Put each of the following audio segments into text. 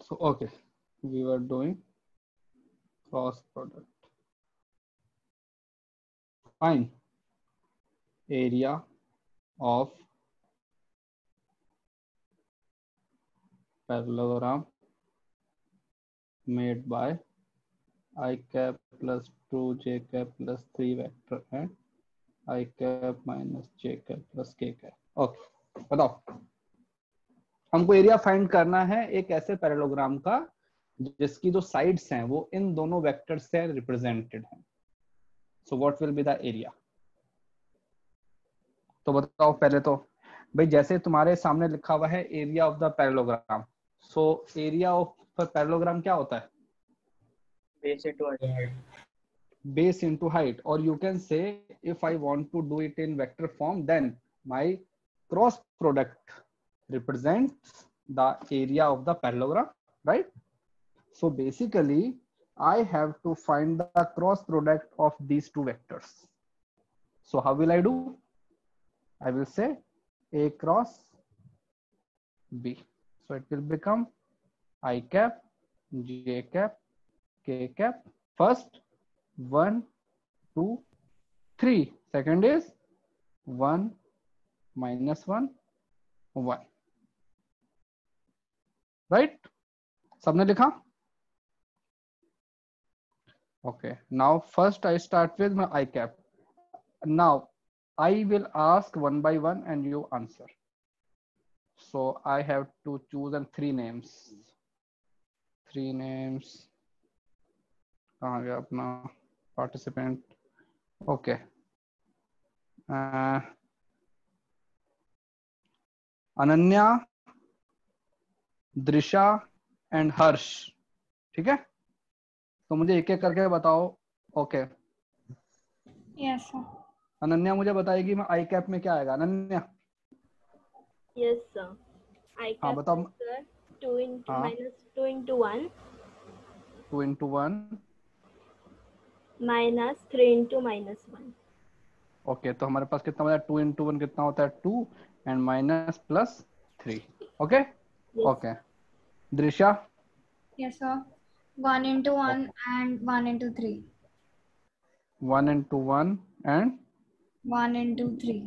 So okay, we were doing cross product. Fine. Area of parallelogram made by I cap plus 2 j cap plus 3 vector and I cap minus j cap plus k cap. Okay, बताओ हमको area find करना है एक ऐसे parallelogram का जिसकी जो sides हैं वो इन दोनों वेक्टर से रिप्रेजेंटेड हैं. So what will be the area? तो बताओ पहले तो भाई, जैसे तुम्हारे सामने लिखा हुआ है area of the parallelogram. So area of parallelogram क्या होता है? Base into height. Or you can say, if I want to do it in vector form, then my cross product represents the area of the parallelogram, right? So basically I have to find the cross product of these two vectors. So how will I do? I will say A cross B. So it will become I cap, J cap, K cap. First 1, 2, 3. Second is 1, minus 1, 1. Right? सबने लिखा? Okay. Now first I start with my I cap. Now I will ask one by one and you answer. So I have to choose and 3 names. 3 names. कहाँ गया अपना participant? Okay. Ananya, दृशा and हर्ष. ठीक है, तो मुझे एक एक करके बताओ. ओके. Yes sir. अनन्या मुझे बताएगी मैं आई कैप में क्या आएगा. Ananya. Yes sir. I cap. हाँ बताओ. सर 2 into हाँ. minus 2 into 1 2 into 1 minus 3 into minus 1. Okay, तो हमारे पास कितना होता है? 2 into 1 कितना होता है? 2 and minus plus 3. Okay. Okay. Drisha. Yes sir. 1 into 1 and 1 into 3. 1 into 1 and 1 into 3.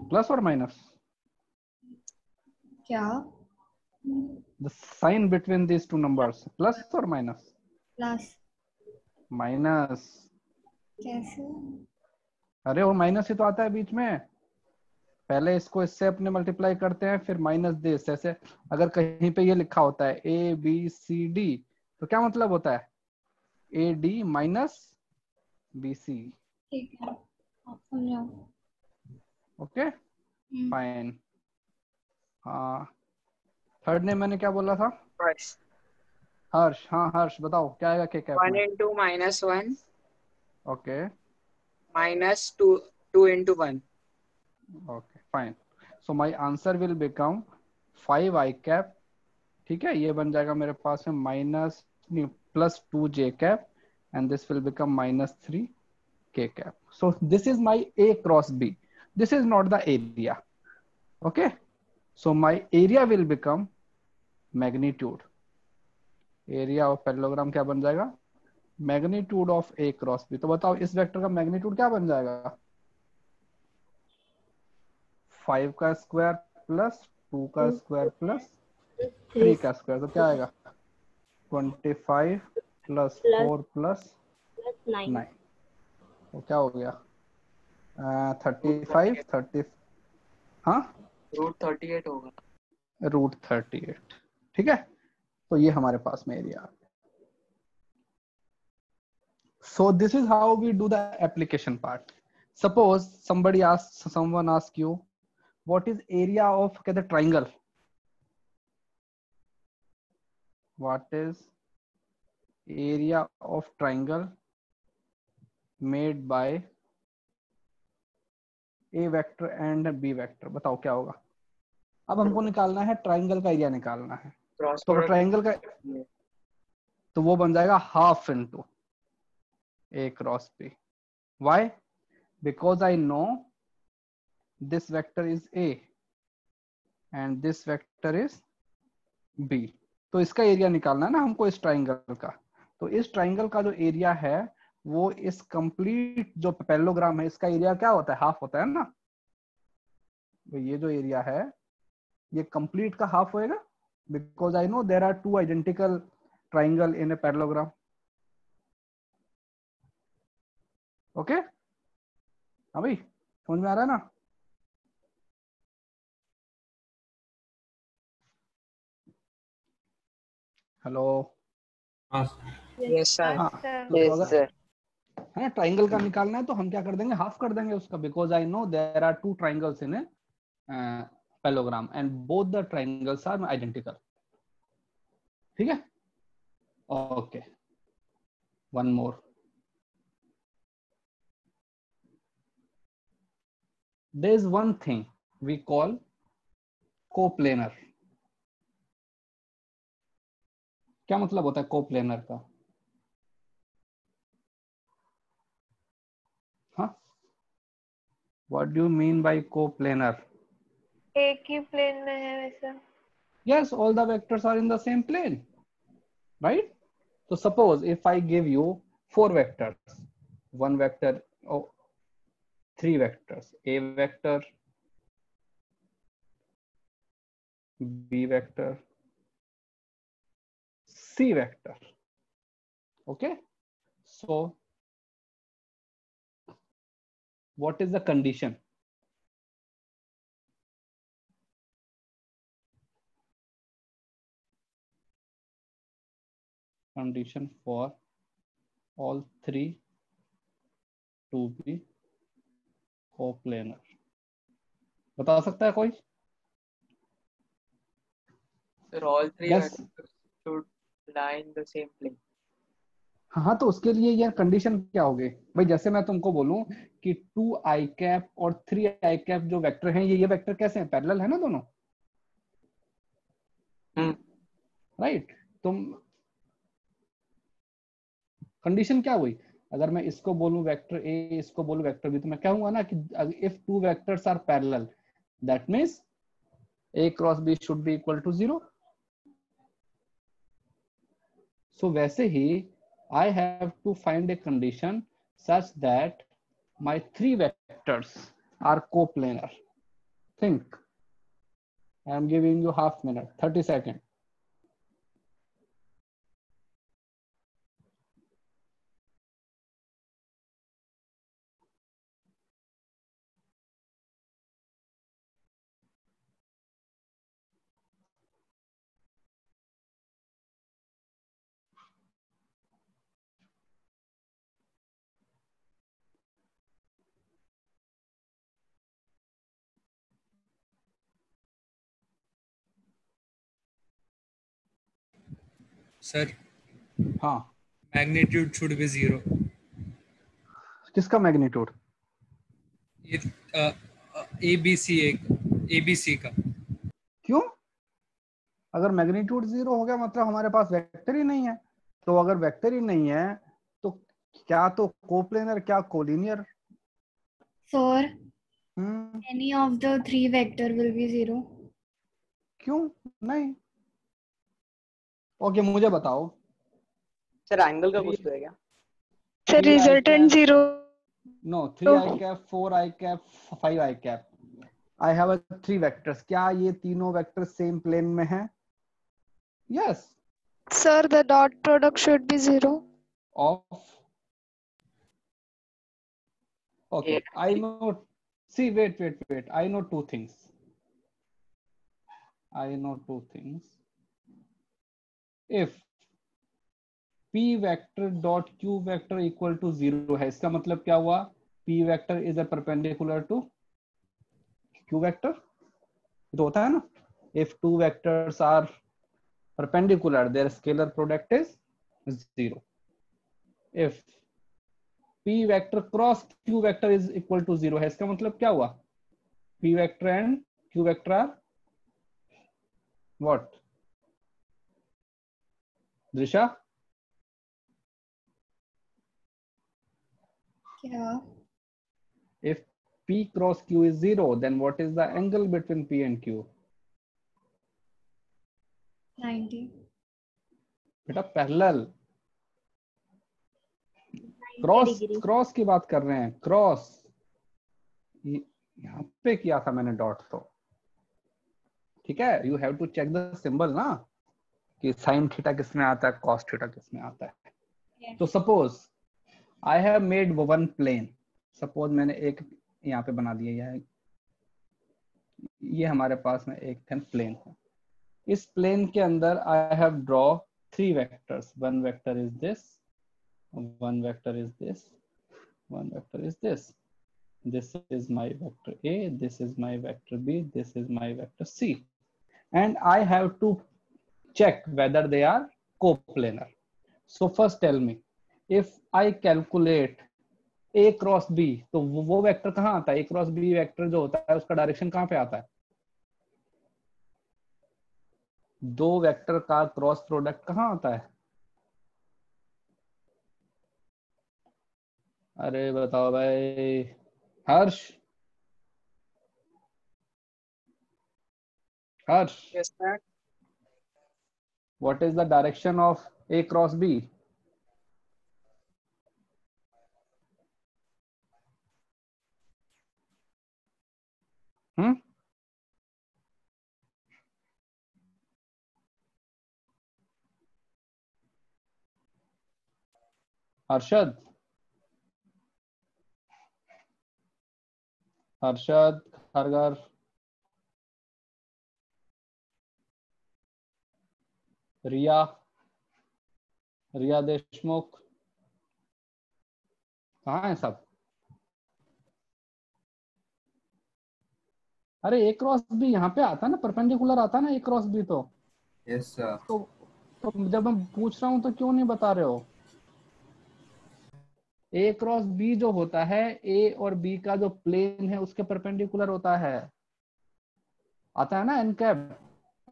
Plus और माइनस? क्या? The sign between these two numbers, plus or minus? Plus. Minus. कैसे? अरे वो माइनस ही तो आता है बीच में. पहले इसको इससे अपने मल्टीप्लाई करते हैं, फिर माइनस दे. ऐसे अगर कहीं पे ये लिखा होता है ए बी सी डी, तो क्या मतलब होता है? A D minus B C. ठीक है, आप समझाओ. Okay fine. हाँ, थर्ड ने मैंने क्या बोला था? हर्ष. हर्ष. हाँ हर्ष बताओ क्या आएगा के कैप 1 में? into minus 1 okay. minus 2 into 1. Okay fine. So my answer will become 5 I cap. ठीक है, ये बन जाएगा मेरे पास में minus plus 2 J cap and this will become minus 3 k cap. So this is my A cross B. This is not the area. Okay. So my area will become magnitude. Area of parallelogram क्या बन जाएगा? Magnitude of A cross B. तो बताओ इस vector का magnitude क्या बन जाएगा? 5 का स्क्वायर प्लस 2 का स्क्वायर प्लस 3 का स्क्वायर. तो क्या आएगा? 25 प्लस 4 प्लस 9. तो क्या हो गया? 35 30. हाँ, √38 होगा. √38. ठीक है, तो ये हमारे पास में area. So this is how we do the application part. Suppose someone ask you what is area of the triangle. What is area of triangle made by A vector and B vector? बताओ क्या होगा? अब हमको निकालना है triangle का area निकालना है. तो ट्राइंगल का तो वो बन जाएगा half into A cross B. Why? Because I know this vector is A and this vector is B. तो इसका एरिया निकालना है ना हमको इस ट्राइंगल का। तो इस ट्राइंगल का जो एरिया है वो इस कंप्लीट जो पैरेललोग्राम है इसका एरिया क्या होता है, हाफ होता है ना। तो ये जो एरिया है ये कंप्लीट का हाफ होएगा, because I know there are two identical triangle in a parallelogram. Okay, हाँ भाई समझ में आ रहा है ना। Hello, Yes, sir. हाँ तो अगर है ना ट्राइंगल का निकालना है तो हम क्या कर देंगे, हाफ कर देंगे उसका, because I know there are two triangles in a parallelogram and both the triangles are identical. ठीक है, okay, one more. there is one thing we call coplanar। क्या मतलब होता है कोप्लेनर का? हाँ, what do you mean by coplanar? एक ही plane में है वैसा। Yes, all the vectors are in the same plane, right? So suppose if I give you 4 vectors, one vector, oh, 3 vectors, A vector, B vector, C vector. Okay, so what is the condition? Condition for all 3 to be coplanar, बता सकता है कोई? Sir, all three Yes. vectors should lie in the same plane. हाँ, तो उसके लिए ये condition क्या होगी भाई? जैसे मैं तुमको बोलूं कि 2 आई कैप और 3 आई कैप जो वेक्टर हैं, ये वेक्टर कैसे हैं, पैरेलल है ना दोनों, राइट? तुम कंडीशन क्या हुई? अगर मैं इसको बोलूं वेक्टर ए, इसको बोलूं वेक्टर बी, तो मैं कहूंगा ना कि if 2 vectors are parallel that means A cross B should be equal to 0। So वैसे ही I have to find a condition such that my 3 vectors are coplanar. Think. I am giving you half minute, 30 seconds. Sir हाँ, magnitude should be 0। किसका magnitude? ABC का। क्यों? अगर magnitude 0 हो गया मतलब हमारे पास वेक्टर ही नहीं है। तो अगर वेक्टर ही नहीं है तो क्या तो कोप्लेनर क्या collinear? For any of the 3 vector will be 0. क्यों नहीं? ओके, मुझे बताओ। सर एंगल का कुछ तो है क्या? Sir resultant 0। No, 3 I cap, 4 I cap, 5 I cap. I have a 3 vectors. क्या ये तीनों वेक्टर सेम प्लेन में हैं? Yes. Sir the dot product should be 0। Of. Okay, I know. See, wait. I know 2 things. If P vector dot Q vector equal to 0 है, इसका मतलब क्या हुआ? P vector is a perpendicular to Q vector. तो होता है ना, if 2 vectors are perpendicular, their scalar product is 0. If P vector cross Q vector is equal to 0 है, इसका मतलब क्या हुआ? P vector and Q vector are what? Drisha? क्या? If P cross Q is 0, then what is the angle between P and Q? 90. बेटा parallel, 90 degree. Cross की बात कर रहे हैं, क्रॉस यहाँ पे किया था मैंने डॉट, तो ठीक है, you have to check the symbol ना, कि साइन थीटा किस में आता है, कॉस थीटा किस में आता है। तो suppose I have made one plane, suppose मैंने एक यहाँ पे बना दिया, ये हमारे पास में एक प्लेन है। इस प्लेन के अंदर I have draw 3 vectors, one vector is this, one vector is this, one vector is this, this is my vector A, this is my vector B, this is my vector C, and I have to check whether they are coplanar. So first tell me, if I calculate A cross B, तो वो vector कहाँ आता है, A cross B vector जो होता है उसका direction कहाँ पे आता है, दो वेक्टर का क्रॉस प्रोडक्ट कहाँ आता है, अरे बताओ भाई हर्ष, हर्ष, Yes, sir. what is the direction of A cross B? Harshad, Harshad खरगर, रिया, रिया देशमुख, कहाँ है सब, अरे ए क्रॉस बी यहाँ पे आता है ना, परपेंडिकुलर आता है ना ए क्रॉस बी, तो यस सर। तो जब मैं पूछ रहा हूँ तो क्यों नहीं बता रहे हो, ए क्रॉस बी जो होता है, ए और बी का जो प्लेन है उसके परपेंडिकुलर होता है, आता है ना एन कैप।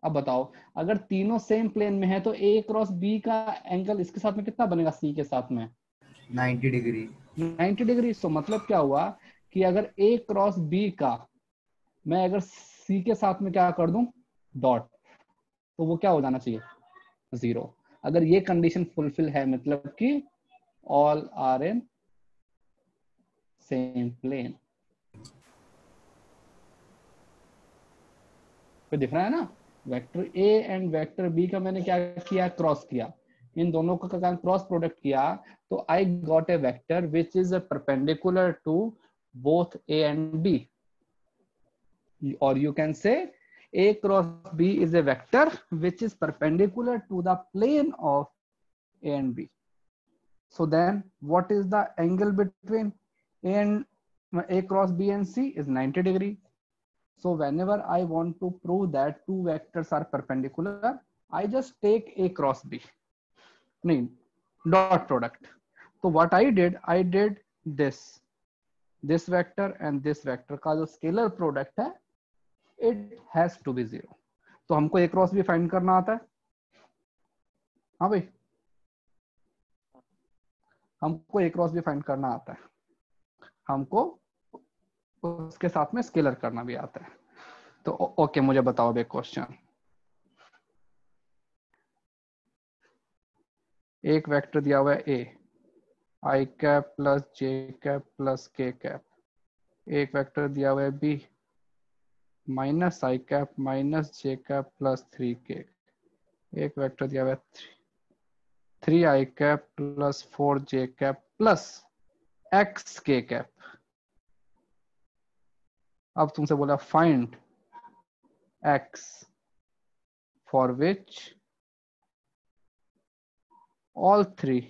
अब बताओ अगर तीनों सेम प्लेन में है तो ए क्रॉस बी का एंगल इसके साथ में कितना बनेगा, सी के साथ में 90 डिग्री। 90 डिग्री। सो मतलब क्या हुआ कि अगर ए क्रॉस बी का मैं अगर सी के साथ में क्या कर दूं डॉट, तो वो क्या हो जाना चाहिए 0। अगर ये कंडीशन फुलफिल है मतलब कि all are in same plane. तो दिख रहा है ना, vector A and vector B का मैंने क्या किया, क्रॉस किया, इन दोनों का क्रॉस प्रोडक्ट किया, तो I got a vector which is perpendicular to both A and B, और you can say A cross B is a vector which is perpendicular to the plane of A and B. So then what is the angle between A cross B and C is 90 degree. So whenever I want to prove that two vectors are perpendicular, I just take A cross B, dot product. So what I did this vector and this vector का जो scalar product है it has to be 0. तो हमको A cross भी find करना आता है, हाँ भाई हमको A क्रॉस भी फाइंड करना आता है, हमको उसके साथ में स्केलर करना भी आता है। तो ओके मुझे बताओ अब एक क्वेश्चन, एक वेक्टर दिया हुआ है A i cap plus j cap plus k cap, एक वेक्टर दिया हुआ है B minus i cap minus j cap plus 3k, एक वेक्टर दिया हुआ है 3 i cap plus 4 j cap plus x k cap. अब तुमसे बोला find x for which all 3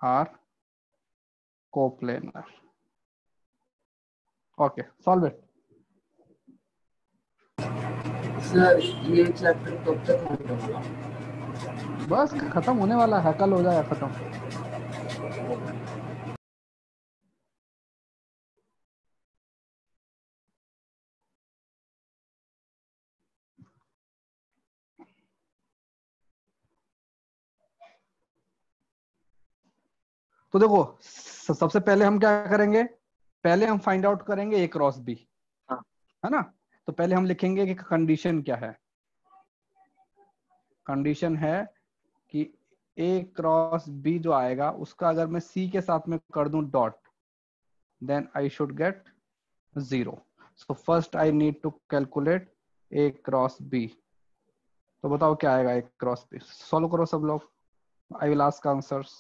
are coplanar. Okay solve it. Sir ये चैप्टर कब तक खत्म होगा? बस खत्म होने वाला है, कल हो जाएगा खत्म। तो देखो सबसे पहले हम क्या करेंगे, पहले हम फाइंड आउट करेंगे ए क्रॉस बी, है ना। तो पहले हम लिखेंगे कि कंडीशन क्या है, कंडीशन है कि A क्रॉस B जो आएगा उसका अगर मैं C के साथ में कर दूं dot, then I should get 0. So first I need to calculate A cross B. तो बताओ क्या आएगा A क्रॉस B. सॉल्व करो सब लोग. I will ask answers.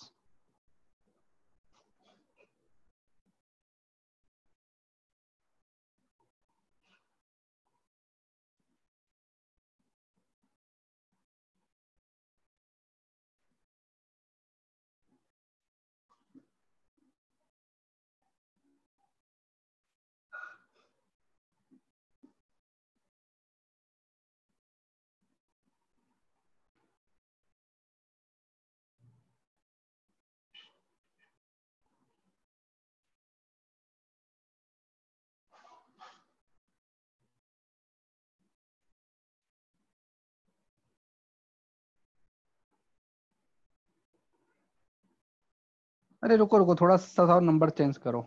अरे रुको रुको, थोड़ा सा नंबर चेंज करो.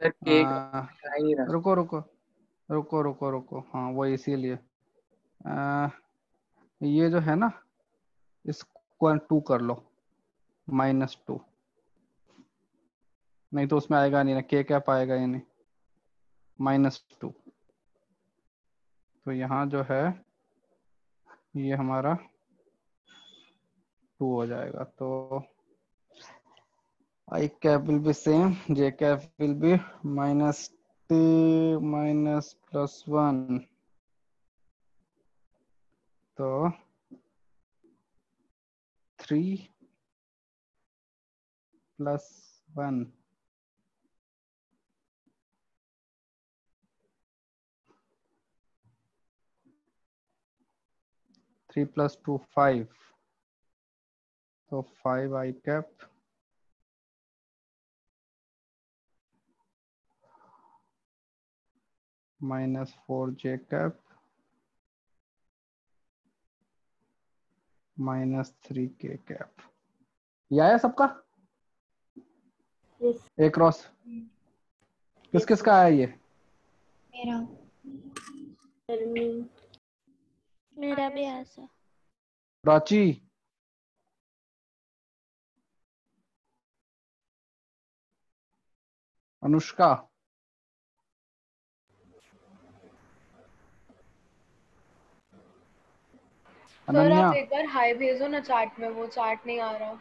सर के आ नहीं रहा. रुको रुको रुको रुको रुको, हाँ वो इसीलिए ये जो है ना इसको 2 कर लो, -2. नहीं तो उसमें आएगा नहीं ना, के कैप आएगा या नहीं, -2. तो यहाँ जो है ये हमारा 2 हो जाएगा. तो I cap will be same, J cap will be -2 minus +1. तो 3 + 1. Three plus 2 5. तो 5 I cap -4 J cap -3 K cap. ये आया सबका? Yes. A क्रॉस किस किस का आया ये? मेरा Tell me. मेरा भी ऐसा. प्राची, अनुष्का, सर अनन्या. आप एक बार हाय भेजो ना चैट में, वो चैट नहीं आ रहा.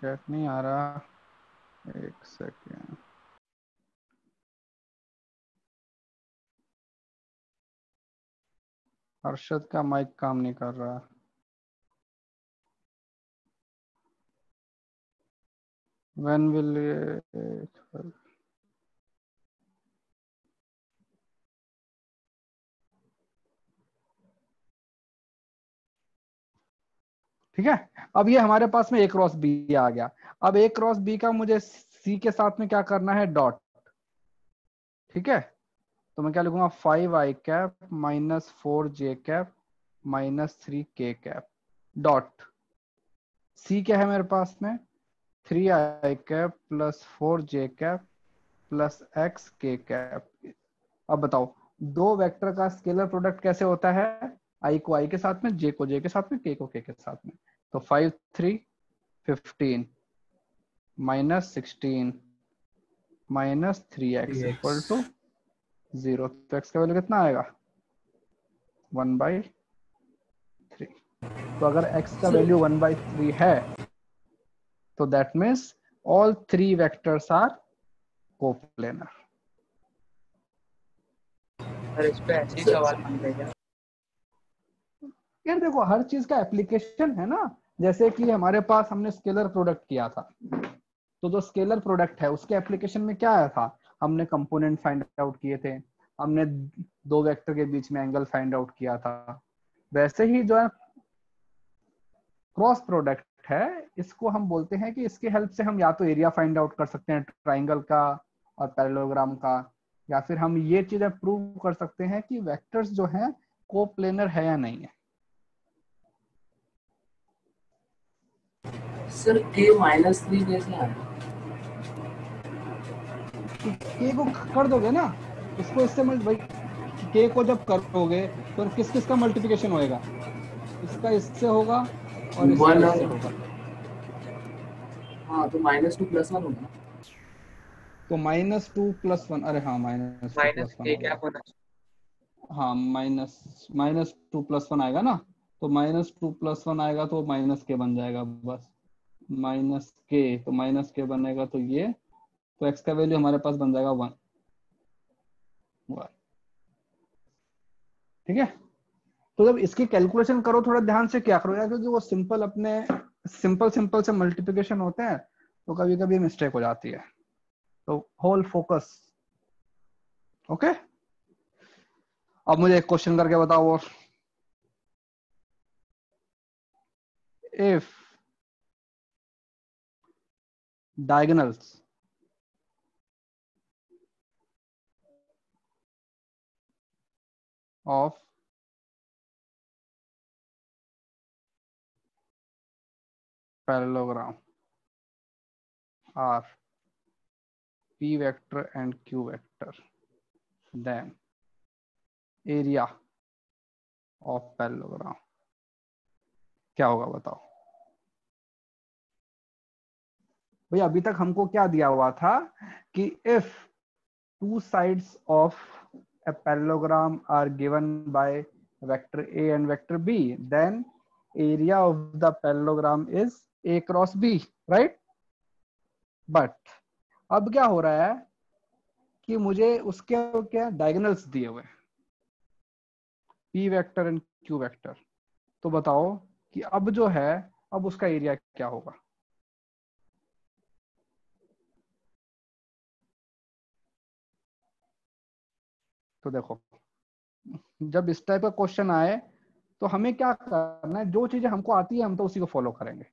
चैट नहीं आ रहा, एक सेकेंड. हर्षद का माइक काम नहीं कर रहा. When will it... ठीक है. अब ये हमारे पास में A क्रॉस B आ गया. अब A क्रॉस B का मुझे C के साथ में क्या करना है, डॉट. ठीक है. तो मैं क्या लिखूंगा, 5 I cap -4 J cap -3 K cap dot. C क्या है मेरे पास में, 3 I cap +4 J cap +X K cap. अब बताओ दो वेक्टर का स्केलर प्रोडक्ट कैसे होता है, I को I के साथ में, J को J के साथ में, K को K के साथ में. तो 5 3 15 -16 -3x इक्वल टू 0. तो x का वैल्यू कितना आएगा, 1/3. तो अगर x का वैल्यू 1/3 है तो that means all 3 vectors are coplanar. Sir इस पे ऐसे ही सवाल बन गया. यार देखो हर चीज का एप्लीकेशन है ना. जैसे कि हमारे पास हमने स्केलर प्रोडक्ट किया था, तो जो स्केलर प्रोडक्ट है उसके एप्लीकेशन में क्या आया था, हमने कंपोनेंट फाइंड आउट किए थे, हमने दो वेक्टर के बीच में एंगल फाइंड आउट किया था. वैसे ही जो है क्रॉस प्रोडक्ट है, इसको हम बोलते हैं कि इसके हेल्प से हम या तो एरिया फाइंड आउट कर सकते हैं ट्राइंगल का और पैरेललोग्राम का, या फिर हम ये चीजें प्रूव कर सकते हैं कि वेक्टर्स जो हैं कोप्लेनर है या नहीं है. सर के -3 कैसे आया? के को कर दोगे ना, उसको इससे मत भाई k को जब करोगे तो किस किस का मल्टीप्लिकेशन होएगा, इसका इससे होगा और इसका One इससे और- होगा। हाँ तो -2 +1 होगा। तो -2 + 1, अरे हाँ -2 माइनस + 1 के हो क्या गया। होना हाँ -2 + 1 आएगा ना, तो -2 + 1 आएगा तो -k बन जाएगा बस, -k, तो -k बनेगा तो ये, तो x का वैल्यू हमारे पास बन जाएगा 1। ठीक है, तो जब इसकी कैलकुलेशन करो थोड़ा ध्यान से क्या करो यार, क्योंकि वो सिंपल अपने सिंपल से मल्टीप्लिकेशन होते हैं तो कभी कभी मिस्टेक हो जाती है, तो होल फोकस। ओके, अब मुझे एक क्वेश्चन करके बताओ, और if diagonals of parallelogram are p vector and q vector, then area of parallelogram क्या होगा बताओ भैया। अभी तक हमको क्या दिया हुआ था कि if two sides of a parallelogram are given by vector a and vector b, then area of the parallelogram is a cross b, right? But अब क्या हो रहा है कि मुझे उसके क्या डायगोनल्स दिए हुए p vector and q vector, तो बताओ कि अब जो है अब उसका एरिया क्या होगा। तो देखो, जब इस टाइप का क्वेश्चन आए तो हमें क्या करना है, जो चीजें हमको आती है हम तो उसी को फॉलो करेंगे।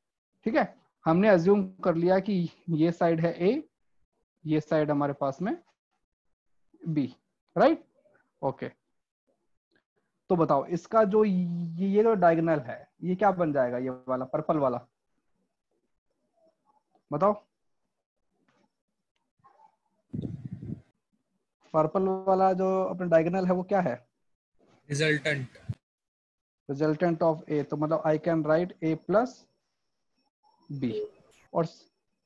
ठीक है, हमने अज्यूम कर लिया कि ये साइड है a, ये साइड हमारे पास में b, राइट? ओके, तो बताओ इसका जो ये जो डायगोनल है ये क्या बन जाएगा, ये वाला पर्पल वाला, बताओ। पर्पल वाला जो अपना डायगोनल है वो क्या है, रिजल्टेंट। रिजल्टेंट ऑफ ए, तो मतलब I can write a + b, और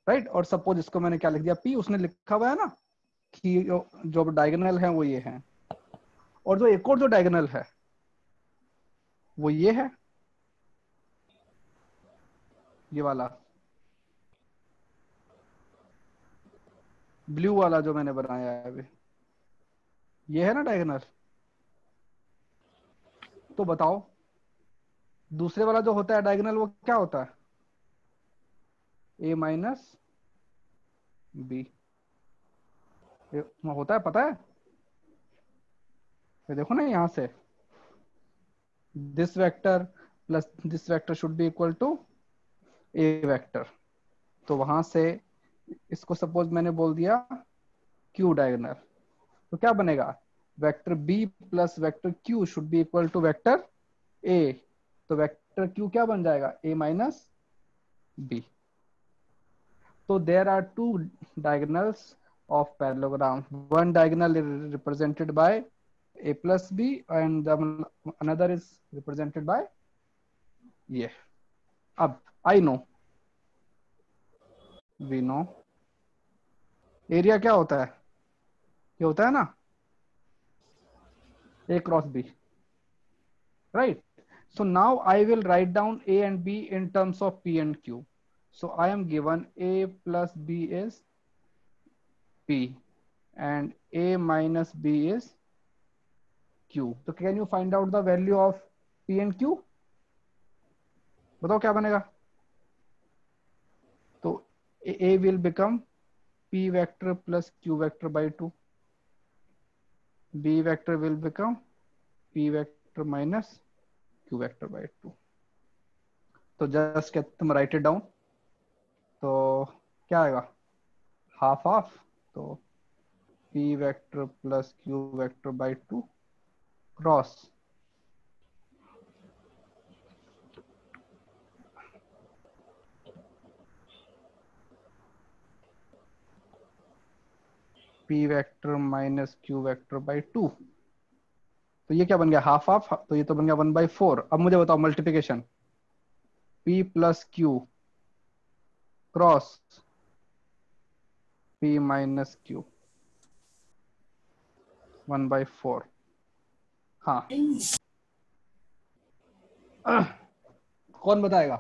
राइट, और सपोज इसको मैंने क्या लिख दिया p, उसने लिखा हुआ है ना कि जो डायगोनल है वो ये है, और जो एक और जो डायगोनल है वो ये है, ये वाला ब्लू वाला जो मैंने बनाया है अभी, ये है ना डायगोनल। तो बताओ दूसरे वाला जो होता है डायगोनल वो क्या होता है, a - b, ये होता है, पता है? ये देखो ना यहाँ से, this vector plus this vector should be equal to a vector, तो वहां से इसको सपोज मैंने बोल दिया q डायगोनल, तो क्या बनेगा, vector b plus vector q should be equal to vector a, तो वेक्टर q क्या बन जाएगा, a - b। So there are two diagonals of parallelogram. One diagonal is represented by a plus b, and another is represented by ये। अब I know, we know area क्या होता है, ये होता है ना a cross b, right? So now I will write down a and b in terms of p and q. So I am given a plus b is p and a minus b is q. So can you find out the value of p and q? बताओ क्या बनेगा। तो a will become p vector plus q vector by 2, b vector will become p vector minus q vector by 2। तो just तुम right it down, तो क्या आएगा, half half, तो p vector plus q vector by 2 cross p vector minus q vector by 2, तो ये क्या बन गया हाफ हाफ, तो ये तो बन गया 1/4। अब मुझे बताओ multiplication p plus Q cross p minus Q 1/4। हाँ कौन बताएगा?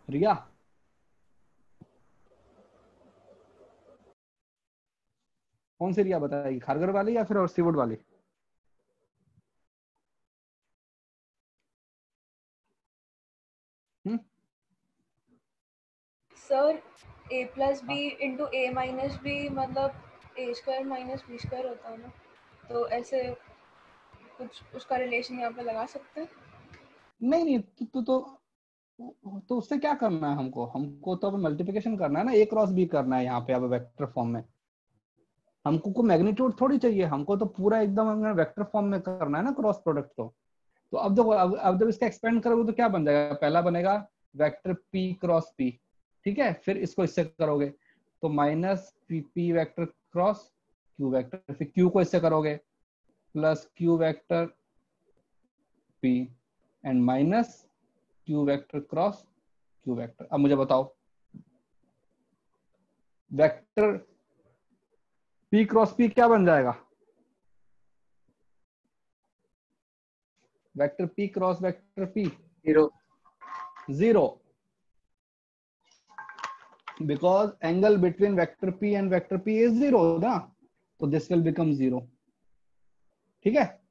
रिया? कौन सी रिया बताएगी, खारगर वाली या फिर और सीवुड वाली? Sir a plus B into A minus B मतलब A square minus B square होता है ना, तो ऐसे कुछ उसका रिलेशन यहाँ पे लगा सकते हैं। नहीं नहीं, तो उससे क्या करना है हमको? हमको तो अब मल्टीप्लिकेशन करना है ना, ए क्रॉस बी करना है यहाँ पे अब वेक्टर फॉर्म में। हमको को मैग्नीट्यूड थोड़ी चाहिए, हमको तो पूरा एकदम वेक्टर फॉर्म में करना है ना क्रॉस प्रोडक्ट। तो अब देखो, अब जब इसका एक्सपेंड करोगे तो क्या बन जाएगा? पहला बनेगा वेक्टर p क्रॉस p, ठीक है, फिर इसको इससे करोगे तो minus p vector cross q vector, फिर q को इससे करोगे plus q vector p and minus q vector cross q vector. अब मुझे बताओ वेक्टर p क्रॉस p क्या बन जाएगा? Vector p cross vector p 0 because angle between vector p and vector p is 0 ना, तो this will become 0, ठीक है।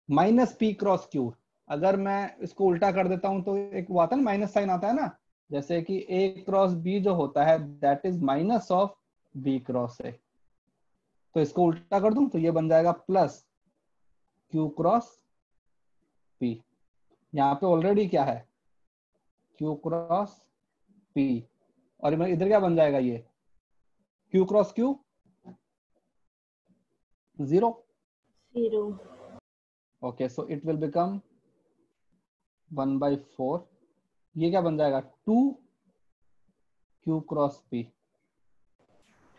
माइनस p क्रॉस q, अगर मैं इसको उल्टा कर देता हूं तो एक वो आता है ना माइनस साइन आता है ना, जैसे कि a क्रॉस b जो होता है that is minus of b cross a, तो इसको उल्टा कर दूं तो ये बन जाएगा प्लस q क्रॉस p। यहाँ पे ऑलरेडी क्या है q क्रॉस p, और इधर क्या बन जाएगा ये q cross q 0। Okay, so it will become 1/4। ये क्या बन जाएगा 2q क्रॉस p,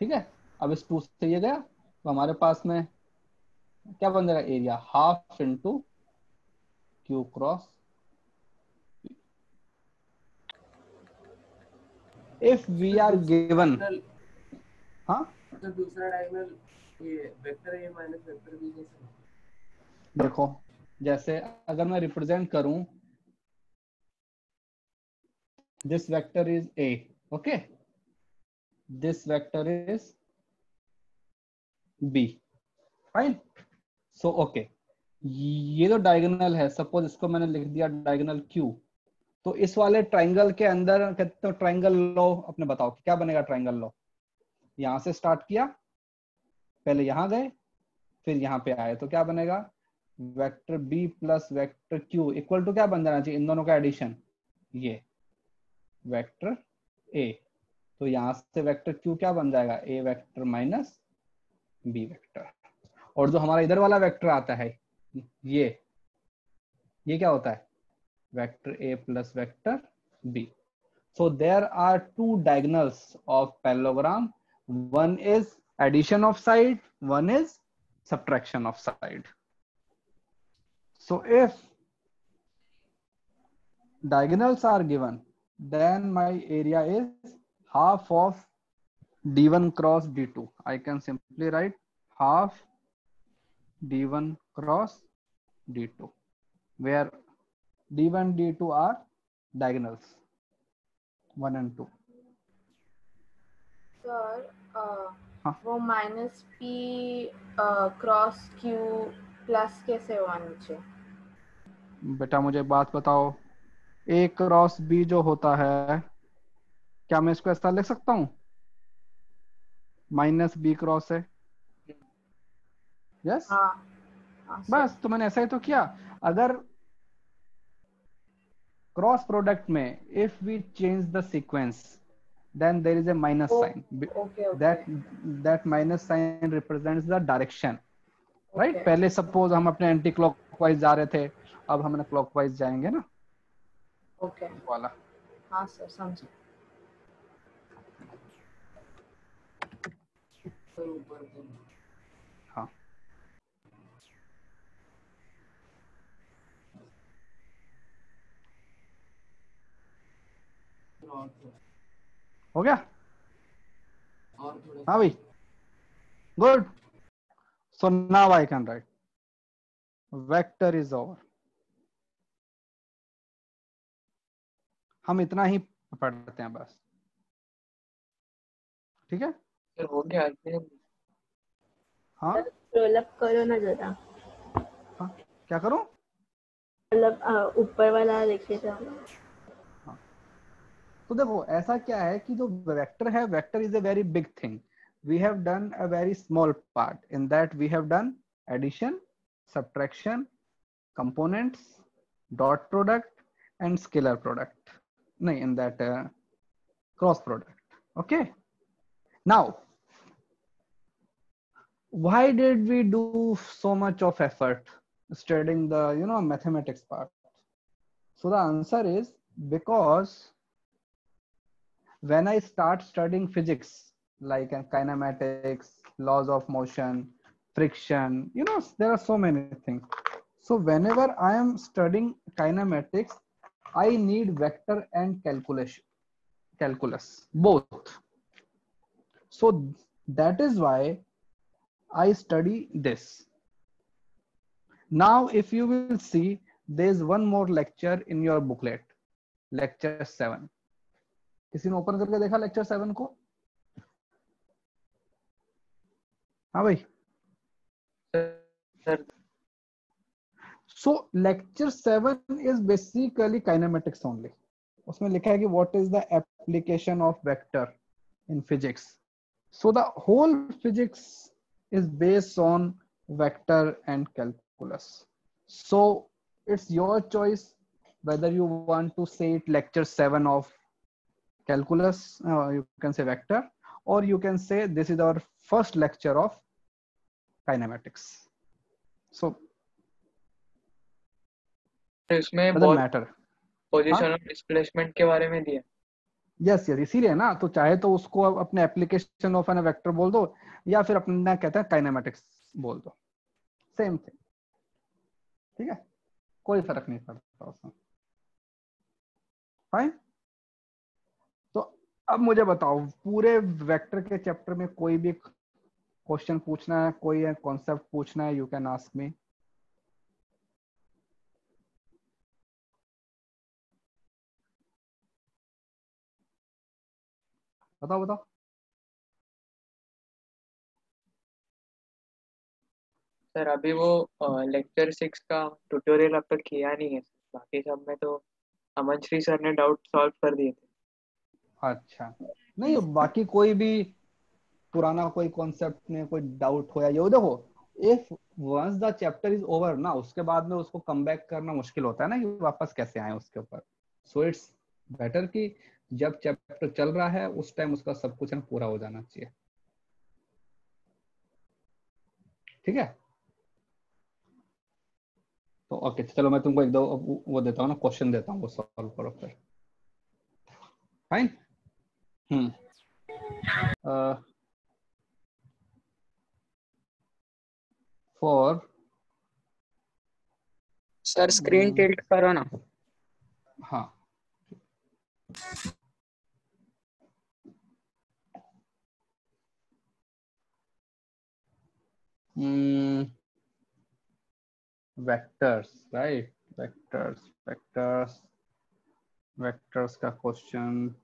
ठीक है। अब इस 2 से ये गया तो हमारे पास में क्या बन जाएगा area half into q cross p। If we are given, हाँ तो दूसरा डायगोनल ये vector a minus vector b कैसे? देखो जैसे अगर मैं रिप्रेजेंट करूं this vector is a, okay, this vector is b, fine. So okay, ये जो डायगोनल है, सपोज इसको मैंने लिख दिया डायगोनल q, तो इस वाले ट्राइंगल के अंदर कहते हो ट्राइंगल लॉ, अपने बताओ क्या बनेगा ट्राइंगल लॉ। यहां से स्टार्ट किया, पहले यहां गए फिर यहां पे आए, तो क्या बनेगा vector b plus vector q equal to क्या बन जाना चाहिए इन दोनों का एडिशन, ये वेक्टर a। तो यहां से वेक्टर q क्या बन जाएगा a vector minus b vector, और जो हमारा इधर वाला वेक्टर आता है ये क्या होता है vector a plus vector b। So there are two diagonals of parallelogram. One is addition of side, one is subtraction of side. So if diagonals are given, then my area is half of d1 cross d2. I can simply write half d1 cross d2, where d1 d2 are diagonals 1 and 2. Sir हाँ। वो minus p cross q plus कैसे हुआ नीचे? बेटा मुझे बात बताओ, a cross b जो होता है क्या मैं इसको ऐसा लिख सकता हूँ माइनस b क्रॉस है? यस, हाँ बस तो मैंने ऐसा ही तो किया। अगर क्रॉस प्रोडक्ट में if we change the sequence then there is a minus sign, okay. that minus sign represents the direction, right? Okay. पहले सपोज हम अपने एंटी क्लॉकवाइज जा रहे थे, अब हम क्लॉकवाइज जाएंगे ना, ओके वाला। हाँ सर समझे। ऊपर तो हाँ और थोड़ा हो गया। और थोड़ा हाँ भाई, good. So now I can write vector is over. हम इतना ही पढ़ते हैं बस, ठीक है। सर हो गया इतने हाँ रोल अप करो ना जरा, हाँ, क्या करूं? मतलब ऊपर वाला लिखे जाओ। हाँ, तो देखो ऐसा क्या है कि जो वेक्टर है, vector is a very big thing. We have done a very small part in that we have done addition, subtraction, components, dot product and scalar product, no, in that cross product. Okay, now why did we do so much of effort studying the mathematics part? So the answer is because when I start studying physics like kinematics, laws of motion, friction, there are so many things. So whenever I am studying kinematics, I need vector and calculus both. So that is why I study this. Now if you will see, there is one more lecture in your booklet, lecture 7. किसी ने open करके देखा lecture 7 को? हाँ भाई। Sir So lecture 7 is basically kinematics only. उसमें लिखा है कि what is the application of vector in physics. So the whole physics is based on vector and calculus. So it's your choice whether you want to say it lecture 7 of calculus, you can say vector, or you can say this is our first lecture of kinematics. So इसमें doesn't बहुत matter. Position of displacement के बारे में दिया। Yes yes, इसीलिए ना, तो चाहे तो उसको अपने एप्लीकेशन ऑफ एन वेक्टर बोल दो, या फिर अपना कहते हैं काइनेमेटिक्स बोल दो, सेम थिंग, ठीक है, कोई फर्क नहीं पड़ता उसमें। फाइन। तो अब मुझे बताओ, पूरे वेक्टर के चैप्टर में कोई भी क्वेश्चन पूछना है, कोई कॉन्सेप्ट पूछना है, यू कैन आस्क मी। बताओ बताओ। सर अभी वो लेक्चर 6 का ट्यूटोरियल अब तक किया नहीं है, बाकी सब में तो अमन श्री सर ने डाउट सॉल्व कर दिए थे। अच्छा, नहीं बाकी कोई भी पुराना कोई कॉन्सेप्ट में कोई डाउट हो, या ये देखो, if once the chapter is over ना, उसके बाद में उसको कम बैक करना मुश्किल होता है ना, कि वापस कैसे आए उसके ऊपर। सो इट्स बेटर कि जब चैप्टर चल रहा है उस टाइम उसका सब कुछ ना पूरा हो जाना चाहिए, ठीक है। तो ओके, चलो मैं तुमको एक दो वो देता हूँ ना, क्वेश्चन देता हूँ, वो सॉल्व करो फिर। Fine. For sir screen tilt करो ना। हाँ, वेक्टर्स, राइट, वेक्टर्स का question.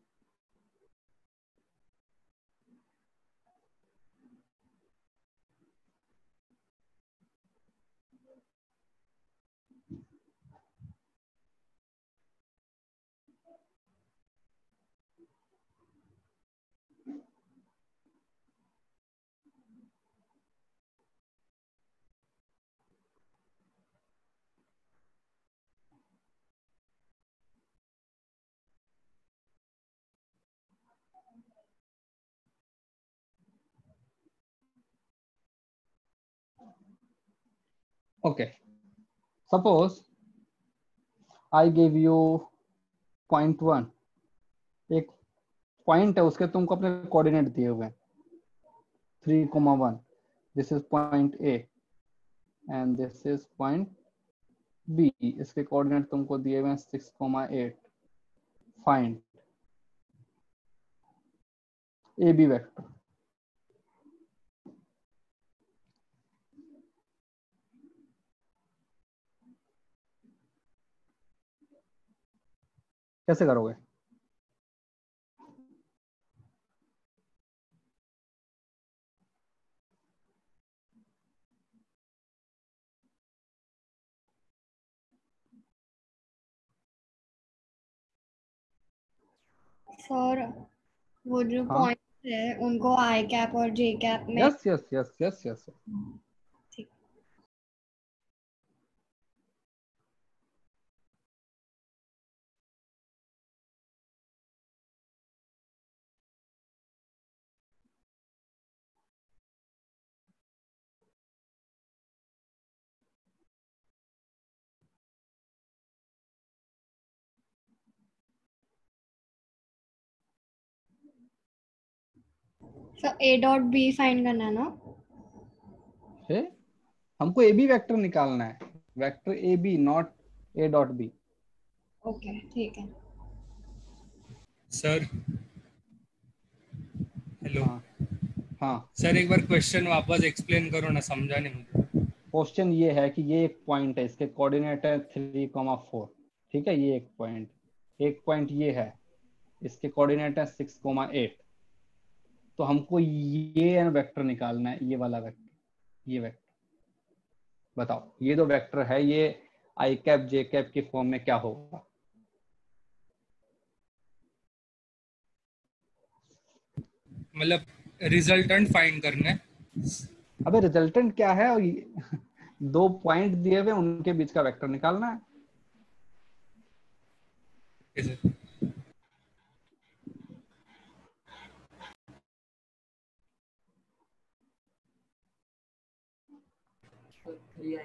Okay, suppose I give you point 1, एक पॉइंट है, उसके तुमको अपने कोऑर्डिनेट दिए हुए हैं 3,1. This is point A and this is point B. इसके कोऑर्डिनेट तुमको दिए हुए हैं 6,8. Find AB vector. कैसे करोगे? सर वो जो हाँ. पॉइंट है उनको आई कैप और जे कैप में yes yes yes yes yes. ठीक. Sir A dot B find करना है ना? है? हमको ए बी वेक्टर निकालना है. Vector A B, not A dot B. Okay ठीक है. Sir hello. हाँ हाँ. सर एक बार क्वेश्चन वापस एक्सप्लेन करो ना, समझा नहीं मुझे. क्वेश्चन ये है कि ये एक पॉइंट है, इसके कोऑर्डिनेट है 3,4. ठीक है, ये एक पॉइंट ये है, इसके कोऑर्डिनेट है 6,8. तो हमको ये वेक्टर निकालना है, ये वाला वेक्टर, ये वेक्टर. बताओ ये दो वेक्टर है, ये आई कैप जे कैप के फॉर्म में क्या होगा? मतलब रिजल्टेंट फाइंड करना है. अबे रिजल्टेंट क्या है? और दो पॉइंट दिए हुए उनके बीच का वेक्टर निकालना है. कैसे?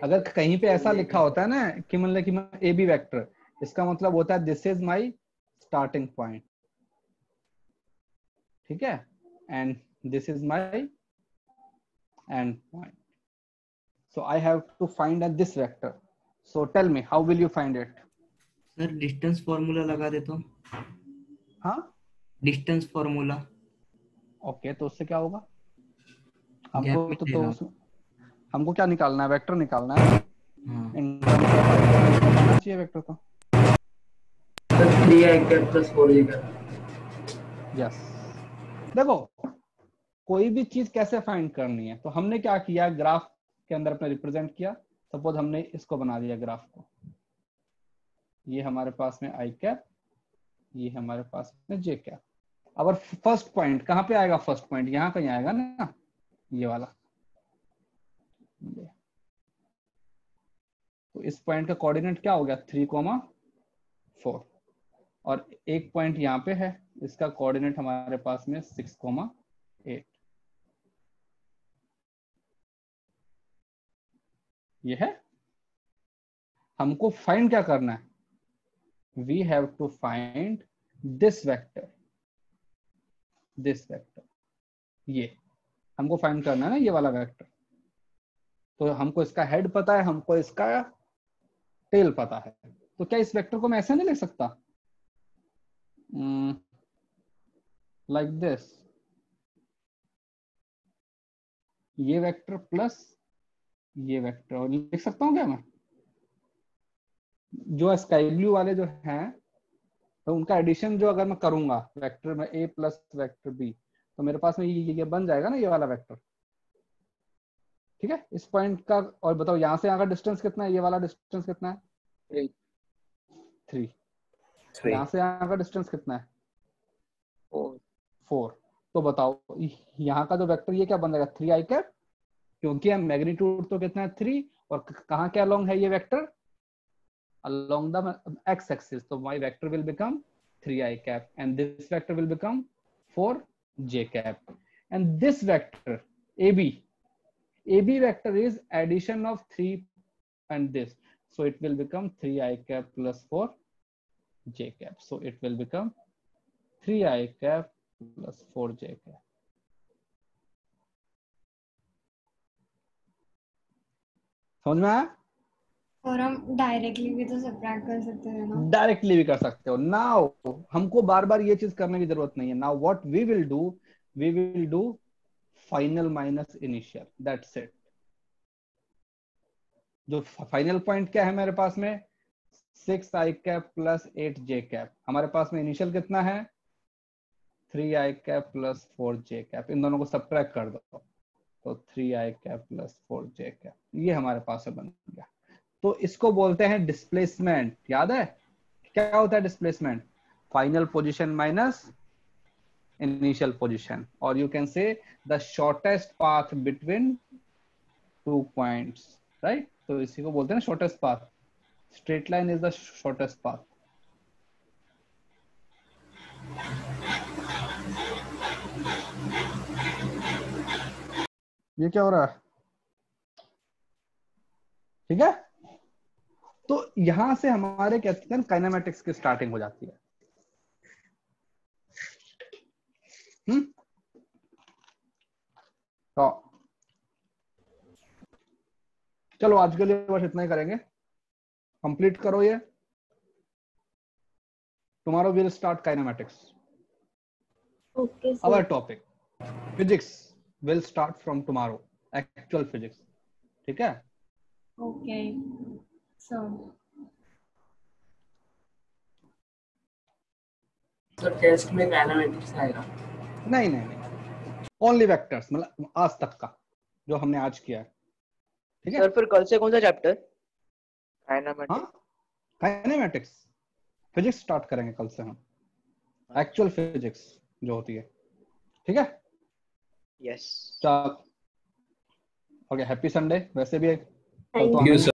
अगर कहीं पे ऐसा लिखा होता है ना कि मतलब कि ए बी वेक्टर, इसका मतलब होता है this is my starting point. ठीक है, and this is my and point. So I have to find this vector. So tell me, how will you find it? Sir distance formula लगा दे तो. हाँ, distance formula. Okay. तो उससे क्या होगा? Gap हमको में तो देगा. हमको क्या निकालना है? वेक्टर निकालना है. हाँ. इन टर्म्स ऑफ होना चाहिए वेक्टर तो. Sir 3i cap plus 4j cap. Yes. देखो कोई भी चीज कैसे फाइंड करनी है, तो हमने क्या किया, ग्राफ के अंदर अपने रिप्रेजेंट किया. सपोज हमने इसको बना दिया ग्राफ को, ये हमारे पास में आई कैप, ये हमारे पास में जे कैप. अब फर्स्ट पॉइंट कहाँ पे आएगा? फर्स्ट पॉइंट यहाँ कहीं आएगा ना, ये वाला. ये. तो इस पॉइंट का कोऑर्डिनेट क्या हो गया? 3,4. और एक पॉइंट यहाँ पे है, इसका कोऑर्डिनेट हमारे पास में 6,8. ये है. हमको फाइंड क्या करना है? We have to find this vector. ये हमको फाइंड करना है ना, ये वाला वेक्टर. तो हमको इसका हेड पता है, हमको इसका टेल पता है. तो क्या इस वेक्टर को मैं ऐसे नहीं लिख सकता? लाइक दिस, ये वेक्टर प्लस ये वेक्टर, और लिख सकता हूँ क्या मैं? जो स्काई ब्लू वाले जो हैं, तो उनका एडिशन जो अगर मैं करूंगा वेक्टर में a प्लस वेक्टर b, तो मेरे पास में ये बन जाएगा ना, ये वाला वेक्टर. ठीक है, इस पॉइंट का. और बताओ यहाँ से यहाँ का डिस्टेंस कितना है? ये वाला डिस्टेंस कितना है? 3. यहाँ से यहाँ का डिस्टेंस कितना है? 4. तो बताओ यहाँ का जो वेक्टर ये क्या बन जाएगा? 3i कैप, क्योंकि मैग्नीट्यूड तो कितना है? 3. और कहाँ के अलोंग है ये vector? along the x axis. So my vector will become 3i cap and this vector will become 4j cap. And this vector AB vector is addition of 3 and this. So it will become 3i cap plus 4j cap. So it will become 3i cap plus 4j cap. समझ में आया? और हम directly भी तो subtract कर सकते हैं ना? डायरेक्टली भी कर सकते हो। नाउ हमको बार बार ये चीज करने की जरूरत नहीं है। Now what we will do final minus initial, that's it. जो फाइनल पॉइंट क्या है मेरे पास में, 6i cap plus 8j cap. हमारे पास में इनिशियल कितना है, 3i cap plus 4j cap. इन दोनों को सब्ट्रैक्ट कर दो तो 3i cap plus 4j cap, ये हमारे पास में बन गया। तो इसको बोलते हैं डिस्प्लेसमेंट। याद है क्या होता है displacement? Final position minus initial position, और you can say the shortest path between 2 points, right? तो इसी को बोलते हैं shortest path. Straight line is the shortest path. ये क्या हो रहा है? ठीक है, तो यहां से हमारे कहते हैं काइनेमेटिक्स की स्टार्टिंग हो जाती है। तो चलो आज के लिए बस इतना ही करेंगे, कंप्लीट करो ये। Tomorrow will start kinematics. Okay, sir. Our topic physics will start from tomorrow, actual physics. ठीक है? ओके सो तो टेस्ट में काइनेमेटिक्स आएगा? नहीं, ओनली वेक्टर्स, मतलब आज तक का जो हमने आज किया है। ठीक है सर फिर कल से कौन सा चैप्टर? काइनेमेटिक्स। हाँ, काइनेमेटिक्स फिजिक्स स्टार्ट करेंगे कल से हम, एक्चुअल फिजिक्स जो होती है। ठीक है? यस। चल ओके, हैप्पी संडे। वैसे भी कल तो Thank हमें you, sir.